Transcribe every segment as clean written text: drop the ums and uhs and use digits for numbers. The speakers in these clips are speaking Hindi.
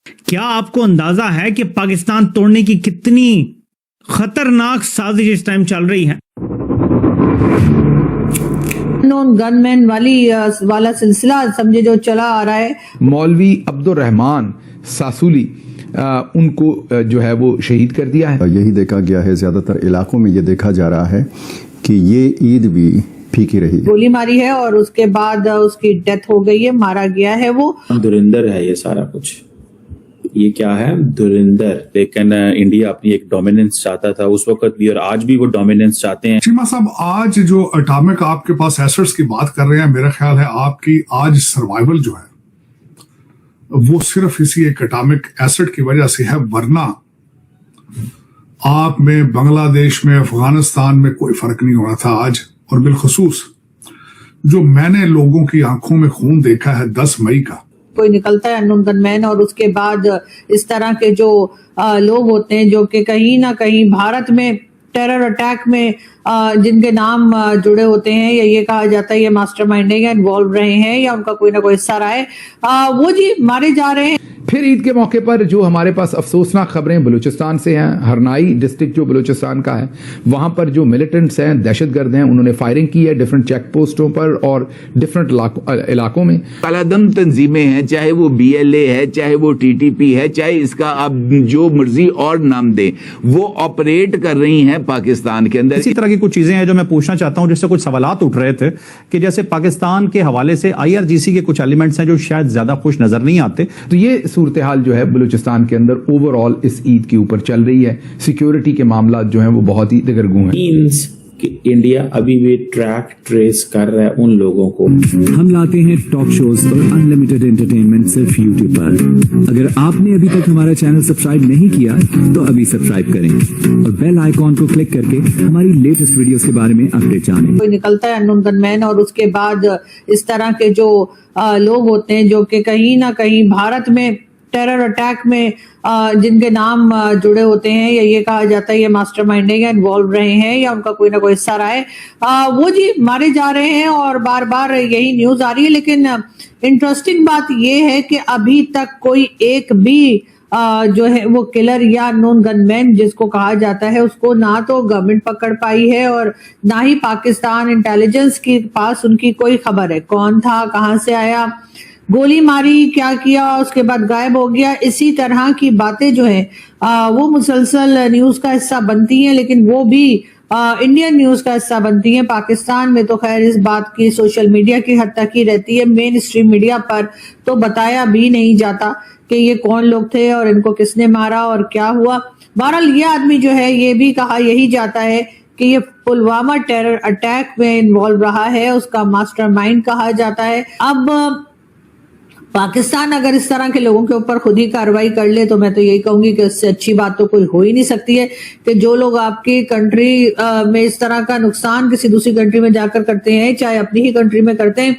क्या आपको अंदाजा है कि पाकिस्तान तोड़ने की कितनी खतरनाक साजिश इस टाइम चल रही है? नॉन गनमैन वाला सिलसिला समझे जो चला आ रहा है। मौलवी अब्दुल रहमान सासूली उनको जो है वो शहीद कर दिया है। यही देखा गया है, ज्यादातर इलाकों में ये देखा जा रहा है कि ये ईद भी फीकी रही है। गोली मारी है और उसके बाद उसकी डेथ हो गई है, मारा गया है। वो धुरिंदर है ये सारा कुछ, ये क्या है धुरिंदर। लेकिन इंडिया अपनी एक डोमिनेंस चाहता था उस वक्त भी और आज भी वो डोमिनेंस चाहते हैं। चीमा साहब, आज जो एटॉमिक आपके पास एसेट्स की बात कर रहे हैं, मेरा ख्याल है आपकी आज सर्वाइवल जो है वो सिर्फ इसी एक एटॉमिक एसेट की वजह से है, वरना आप में बांग्लादेश में अफगानिस्तान में कोई फर्क नहीं होना था आज। और बिलखसूस जो मैंने लोगों की आंखों में खून देखा है 10 मई का, कोई निकलता है अननोन गनमैन और उसके बाद इस तरह के जो लोग होते हैं जो कि कहीं ना कहीं भारत में टेरर अटैक में जिनके नाम जुड़े होते हैं, या ये कहा जाता है ये मास्टरमाइंड है या इन्वॉल्व रहे हैं या उनका कोई ना कोई हिस्सा रहा है, वो जी मारे जा रहे हैं। फिर ईद के मौके पर जो हमारे पास अफसोसनाक खबरें बलूचिस्तान से हैं, हरनाई डिस्ट्रिक्ट जो बलूचिस्तान का है, वहां पर जो मिलिटेंट्स हैं, दहशतगर्द हैं, उन्होंने फायरिंग की है डिफरेंट चेक पोस्टों पर और डिफरेंट इलाकों में। कालादम तंजीमें हैं, चाहे वो BLA है, चाहे वो TTP है, चाहे इसका आप जो मर्जी और नाम दें, वो ऑपरेट कर रही हैं पाकिस्तान के अंदर। इसी तरह की कुछ चीजें हैं जो मैं पूछना चाहता हूं, जिससे कुछ सवालात उठ रहे थे कि जैसे पाकिस्तान के हवाले से IRGC के कुछ एलिमेंट्स हैं जो शायद ज्यादा खुश नजर नहीं आते। तो ये सूरत हाल जो है बलूचिस्तान के अंदर ओवरऑल इस ईद के ऊपर चल रही है। सिक्योरिटी के मामला जो हैं वो बहुत ही दगरगू हैं। कि इंडिया अभी भी ट्रैक ट्रेस कर रहा है उन लोगों को। हम लाते हैं टॉक शोज और अनलिमिटेड एंटरटेनमेंट सिर्फ YouTube पर। अगर आपने अभी तक हमारा चैनल सब्सक्राइब नहीं किया तो अभी सब्सक्राइब करें और बेल आइकॉन को क्लिक करके हमारी लेटेस्ट वीडियोस के बारे में अपडेट जानें। कोई निकलता है अननोन गनमैन और उसके बाद इस तरह के जो लोग होते हैं जो कि कहीं ना कहीं भारत में टेरर अटैक में जिनके नाम जुड़े होते हैं, या ये कहा जाता है ये मास्टरमाइंड है या इन्वॉल्व रहे हैं या उनका कोई ना कोई हिस्सा रहा है, वो जी मारे जा रहे हैं और बार बार यही न्यूज आ रही है। लेकिन इंटरेस्टिंग बात ये है कि अभी तक कोई एक भी जो है वो किलर या नॉन गनमैन जिसको कहा जाता है उसको ना तो गवर्नमेंट पकड़ पाई है और ना ही पाकिस्तान इंटेलिजेंस के पास उनकी कोई खबर है। कौन था, कहां से आया, गोली मारी, क्या किया, उसके बाद गायब हो गया, इसी तरह की बातें जो है वो मुसलसल न्यूज का हिस्सा बनती हैं, लेकिन वो भी इंडियन न्यूज का हिस्सा बनती हैं। पाकिस्तान में तो खैर इस बात की सोशल मीडिया की हद तक ही रहती है, मेन स्ट्रीम मीडिया पर तो बताया भी नहीं जाता कि ये कौन लोग थे और इनको किसने मारा और क्या हुआ। बहरहाल ये आदमी जो है ये भी कहा यही जाता है कि ये पुलवामा टेरर अटैक में इन्वॉल्व रहा है, उसका मास्टरमाइंड कहा जाता है। अब पाकिस्तान अगर इस तरह के लोगों के ऊपर खुद ही कार्रवाई कर ले तो मैं तो यही कहूंगी कि इससे अच्छी बात तो कोई हो ही नहीं सकती है कि जो लोग आपकी कंट्री में इस तरह का नुकसान किसी दूसरी कंट्री में जाकर करते हैं, चाहे अपनी ही कंट्री में करते हैं,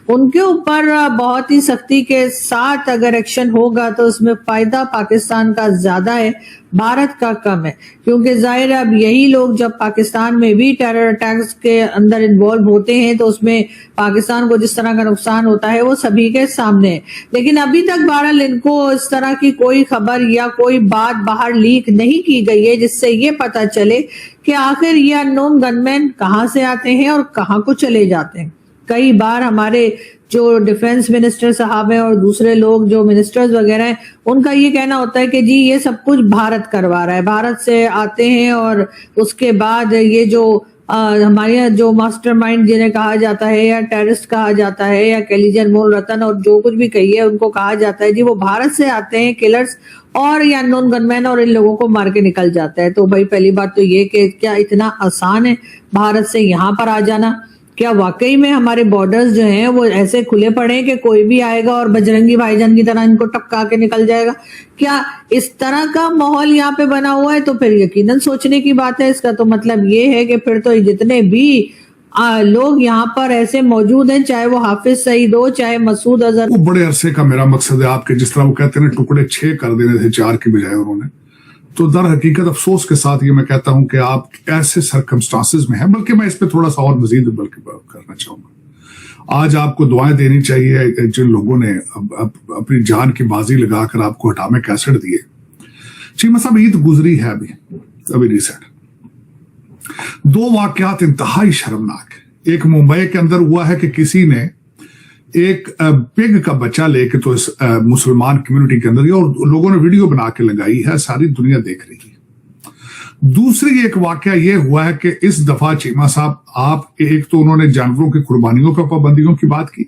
उनके ऊपर बहुत ही सख्ती के साथ अगर एक्शन होगा तो उसमें फायदा पाकिस्तान का ज्यादा है, भारत का कम है। क्योंकि जाहिर है अब यही लोग जब पाकिस्तान में भी टेरर अटैक्स के अंदर इन्वॉल्व होते हैं तो उसमें पाकिस्तान को जिस तरह का नुकसान होता है वो सभी के सामने है। लेकिन अभी तक बहरहाल इनको इस तरह की कोई खबर या कोई बात बाहर लीक नहीं की गई है जिससे ये पता चले कि आखिर ये अननोन गनमैन कहाँ से आते हैं और कहाँ को चले जाते हैं। कई बार हमारे जो डिफेंस मिनिस्टर साहब हैं और दूसरे लोग जो मिनिस्टर्स वगैरह हैं उनका ये कहना होता है कि जी ये सब कुछ भारत करवा रहा है, भारत से आते हैं और उसके बाद ये जो हमारे यहाँ जो मास्टरमाइंड जिन्हें कहा जाता है या टेररिस्ट कहा जाता है या कैलीजन मोल रतन और जो कुछ भी कहिए उनको कहा जाता है जी वो भारत से आते हैं किलर्स और या नॉन गनमैन और इन लोगों को मार के निकल जाता है। तो भाई पहली बात तो ये कि क्या इतना आसान है भारत से यहाँ पर आ जाना? क्या वाकई में हमारे बॉर्डर्स जो हैं वो ऐसे खुले पड़े हैं कि कोई भी आएगा और बजरंगी भाईजान की तरह इनको टपका के निकल जाएगा? क्या इस तरह का माहौल यहाँ पे बना हुआ है? तो फिर यकीनन सोचने की बात है। इसका तो मतलब ये है कि फिर तो जितने भी लोग यहाँ पर ऐसे मौजूद हैं, चाहे वो हाफिज सईद हो, चाहे मसूद अजहर, वो बड़े अरसे का मेरा मकसद है आपके, जिस तरह वो कहते हैं टुकड़े 6 कर देने थे 4 की बजाय उन्होंने, तो दर हकीकत अफसोस के साथ ये मैं कहता हूं कि आप ऐसे सरकमस्टांसेस में हैं, बल्कि मैं इस पे थोड़ा सा और मजीद बल्कि करना चाहूंगा। आज आपको दुआएं देनी चाहिए जिन लोगों ने अपनी जान की बाजी लगाकर आपको अटामिक एसिड दिए। चीमा साहब, ईद गुजरी है अभी रिसेंट। 2 वाकयात इंतहाई शर्मनाक है। एक मुंबई के अंदर हुआ है कि किसी ने एक पिग का बच्चा लेके तो इस मुसलमान कम्युनिटी के अंदर, और लोगों ने वीडियो बना के लगाई है, सारी दुनिया देख रही है। दूसरी एक वाकया ये हुआ है कि इस दफा चीमा साहब, आप एक तो उन्होंने जानवरों की कुर्बानियों का पाबंदियों की बात की,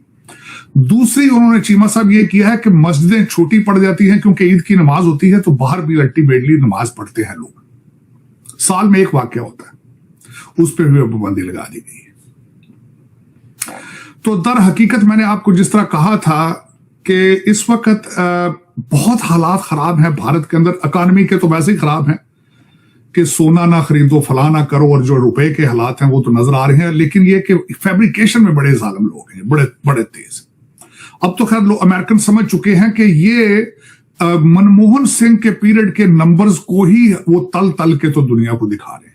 दूसरी उन्होंने चीमा साहब ये किया है कि मस्जिदें छोटी पड़ जाती हैं क्योंकि ईद की नमाज होती है, तो बाहर भी अट्टी बेडली नमाज पढ़ते हैं लोग। साल में एक वाकया होता है, उस पर भी पाबंदी लगा दी गई है। तो दर हकीकत मैंने आपको जिस तरह कहा था कि इस वक्त बहुत हालात खराब हैं भारत के अंदर। इकॉनमी के तो वैसे ही खराब हैं कि सोना ना खरीदो, फला ना करो, और जो रुपए के हालात हैं वो तो नजर आ रहे हैं। लेकिन ये कि फैब्रिकेशन में बड़े जालिम लोग हैं, बड़े बड़े तेज। अब तो खैर लोग अमेरिकन समझ चुके हैं कि ये मनमोहन सिंह के पीरियड के नंबर्स को ही वो तल तल के तो दुनिया को दिखा रहे हैं।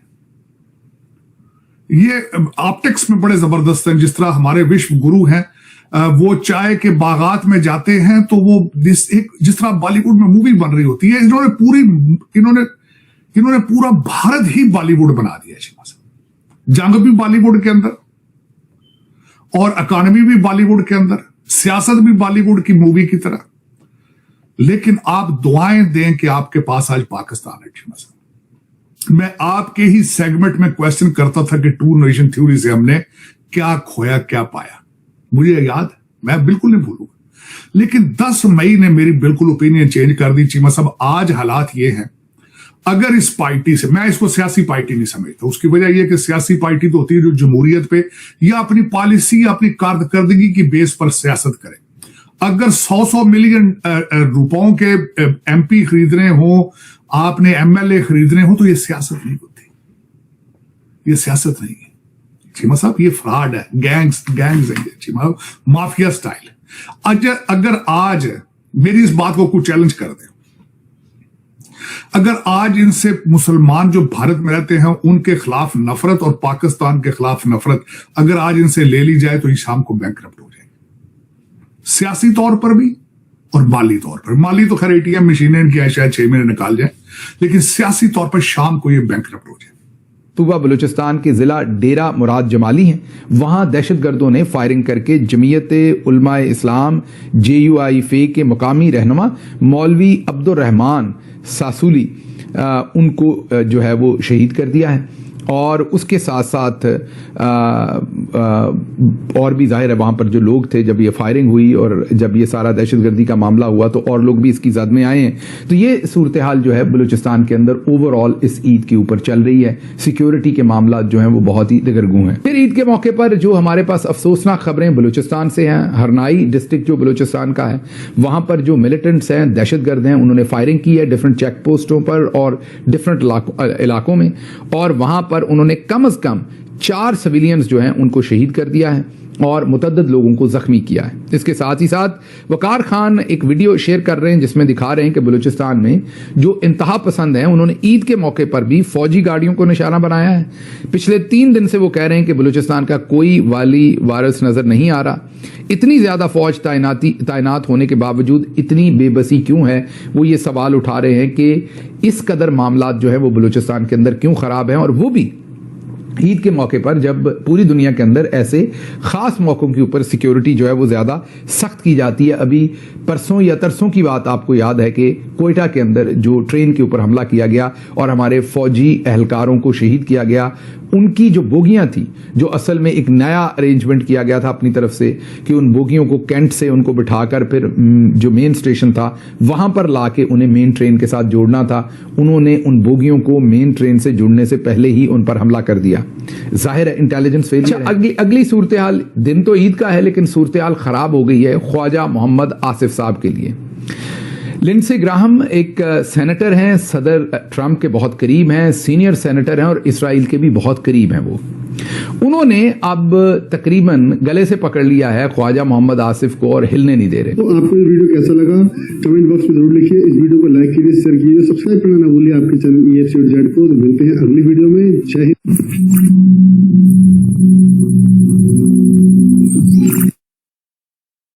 ये ऑप्टिक्स में बड़े जबरदस्त हैं। जिस तरह हमारे विश्व गुरु हैं, वो चाय के बागात में जाते हैं तो वो जिस तरह बॉलीवुड में मूवी बन रही होती है, इन्होंने पूरा भारत ही बॉलीवुड बना दिया। जंग भी बॉलीवुड के अंदर, और इकॉनमी भी बॉलीवुड के अंदर, सियासत भी बॉलीवुड की मूवी की तरह। लेकिन आप दुआएं दें कि आपके पास आज पाकिस्तान है। मैं आपके ही सेगमेंट में क्वेश्चन करता था कि 2 नेशन थ्योरी से हमने क्या खोया क्या पाया। मुझे याद, मैं बिल्कुल नहीं भूलूंगा। लेकिन 10 मई ने मेरी बिल्कुल ओपिनियन चेंज कर दी। चीमा साहब, आज हालात ये हैं, अगर इस पार्टी से, मैं इसको सियासी पार्टी नहीं समझता, उसकी वजह यह कि सियासी पार्टी तो होती है जो जमहूरियत पे या अपनी पॉलिसी या अपनी कारकर्दगी की बेस पर सियासत करे। अगर 100 मिलियन रुपयों के एमपी खरीदने हो, आपने एमएलए खरीदने हो, तो ये सियासत नहीं होती, ये सियासत नहीं है चीमा साहब, ये फ्रॉड है, गैंग्स है चीमा, माफिया स्टाइल। अगर आज मेरी इस बात को कुछ चैलेंज कर दे, अगर आज इनसे मुसलमान जो भारत में रहते हैं उनके खिलाफ नफरत और पाकिस्तान के खिलाफ नफरत अगर आज इनसे ले ली जाए तो ये शाम को बैंकरप्ट हो जाएंगे, सियासी तौर पर भी और माली तौर पर। माली तो खैर एटीएम मशीनें इनकी शायद 6 महीने निकाल जाए, लेकिन सियासी तौर पर शाम को ये बैंकरप्ट हो जाए। सूबा बलूचिस्तान के जिला डेरा मुराद जमाली हैं, वहां दहशतगर्दों ने फायरिंग करके जमीयत उलमाए इस्लाम JUIFA के मुकामी रहनुमा मौलवी अब्दुल रहमान सासूली उनको जो है वो शहीद कर दिया है। और उसके साथ साथ और भी जाहिर है वहाँ पर जो लोग थे जब ये फायरिंग हुई और जब ये सारा दहशतगर्दी का मामला हुआ तो और लोग भी इसकी जद में आए हैं। तो ये सूरत हाल जो है बलूचिस्तान के अंदर ओवरऑल इस ईद के ऊपर चल रही है। सिक्योरिटी के मामला जो हैं वो बहुत ही दगरगू हैं। फिर ईद के मौके पर जो हमारे पास अफसोसनाक खबरें बलूचिस्तान से हैं, हरनाई डिस्ट्रिक्ट जो बलूचिस्तान का है वहाँ पर जो मिलिटेंट्स हैं, दहशतगर्द हैं, उन्होंने फायरिंग की है डिफरेंट चेक पोस्टों पर और डिफरेंट इलाकों में, और वहाँ पर उन्होंने कम से कम 4 सिविलियंस जो हैं उनको शहीद कर दिया है और मुतअद्दिद लोगों को जख्मी किया है। इसके साथ ही साथ वकार खान एक वीडियो शेयर कर रहे हैं जिसमें दिखा रहे हैं कि बलूचिस्तान में जो इंतहा पसंद हैं उन्होंने ईद के मौके पर भी फौजी गाड़ियों को निशाना बनाया है। पिछले 3 दिन से वो कह रहे हैं कि बलूचिस्तान का कोई वाली वारिस नजर नहीं आ रहा। इतनी ज्यादा फौज तैनात होने के बावजूद इतनी बेबसी क्यों है, वो ये सवाल उठा रहे हैं कि इस कदर मामला जो है वो बलूचिस्तान के अंदर क्यों खराब हैं, और वो भी ईद के मौके पर जब पूरी दुनिया के अंदर ऐसे खास मौकों के ऊपर सिक्योरिटी जो है वो ज्यादा सख्त की जाती है। अभी परसों या तरसों की बात आपको याद है कि कोयटा के अंदर जो ट्रेन के ऊपर हमला किया गया और हमारे फौजी एहलकारों को शहीद किया गया, उनकी जो बोगियां थी, जो असल में एक नया अरेंजमेंट किया गया था अपनी तरफ से कि उन बोगियों को कैंट से उनको बिठाकर फिर जो मेन स्टेशन था वहां पर लाके उन्हें मेन ट्रेन के साथ जोड़ना था। उन्होंने उन बोगियों को मेन ट्रेन से जुड़ने से पहले ही उन पर हमला कर दिया। जाहिर है इंटेलिजेंस फेलियर। अगली सूरत हाल, दिन तो ईद का है लेकिन सूरत हाल खराब हो गई है ख्वाजा मोहम्मद आसिफ साहब के लिए। लिंडसे ग्राहम एक सेनेटर हैं, सदर ट्रंप के बहुत करीब हैं, सीनियर सेनेटर हैं और इसराइल के भी बहुत करीब हैं। वो उन्होंने अब तकरीबन गले से पकड़ लिया है ख्वाजा मोहम्मद आसिफ को और हिलने नहीं दे रहे। तो आपको ये वीडियो कैसा लगा कमेंट बॉक्स में जरूर लिखिए। इस वीडियो को लाइक कीजिए, शेयर कीजिए, सब्सक्राइब करना ना भूलिए आपके चैनल EFC को। मिलते हैं अगली वीडियो में। जय हिंद।